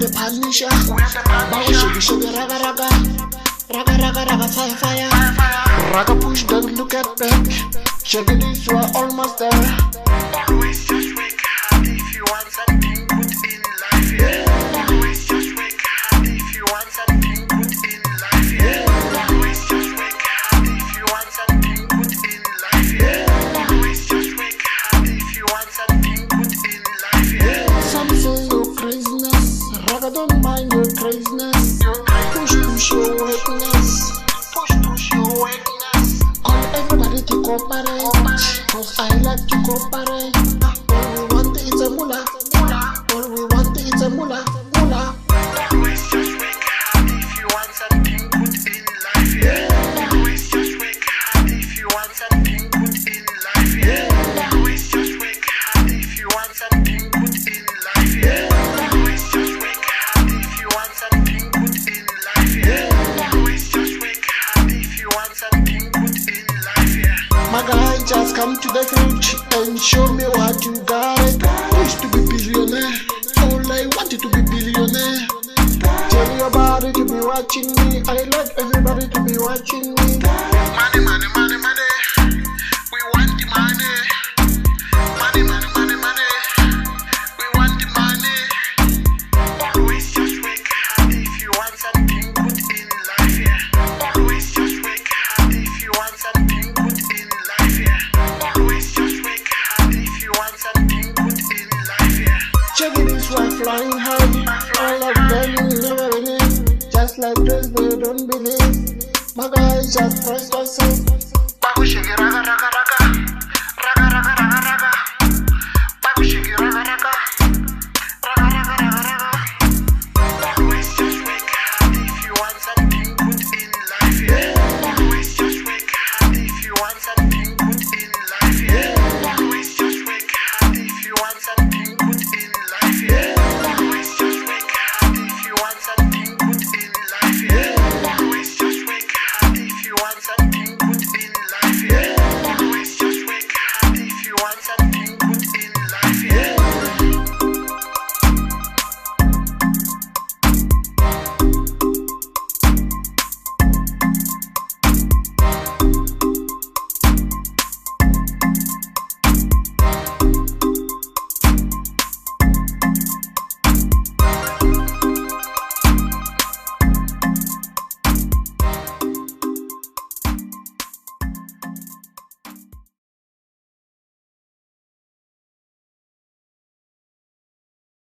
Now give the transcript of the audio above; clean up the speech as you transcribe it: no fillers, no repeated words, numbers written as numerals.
the punisher. Bago shake raga raga. Raga raga raga fire fire. Raga push, don't look at back. Shake it is, you are almost there. Always just wake hard if you want something good in life, yeah. Always just wake hard if you want something good in life, yeah. Always just wake hard if you want something good in life, yeah. Always just wake hard if you want something good in life, yeah. Some say your craziness, Raga don't mind your craziness. Push your weakness. Push your weakness. Call everybody to cooperate, cause I like to cooperate. All we want is a moolah, all we want is a moolah, moolah. Always just wake hard if you want something good in life, yeah. Always just wake hard if you want something good in life, yeah. Always just wake hard if you want something good in life, yeah. Always just wake hard if you want something good in life, yeah. Always just wake hard if you want something good in life, yeah. My guy just come to the field and show me what you got. Wish to be billionaire, all I wanted to be billionaire. Tell your body to be watching me, I like everybody to be watching me. Money, money, money, money. We want the money. Money, money, money, money. We want the money. Always just wake hard if you want something good in life, yeah. Always just wake hard if you want something good in life, yeah. Always just wake hard if you want something good in life, yeah. Check it is why flying high, all of them never believe. Just like this they don't believe. My guy just press yourself. Bago shake raga raga raga.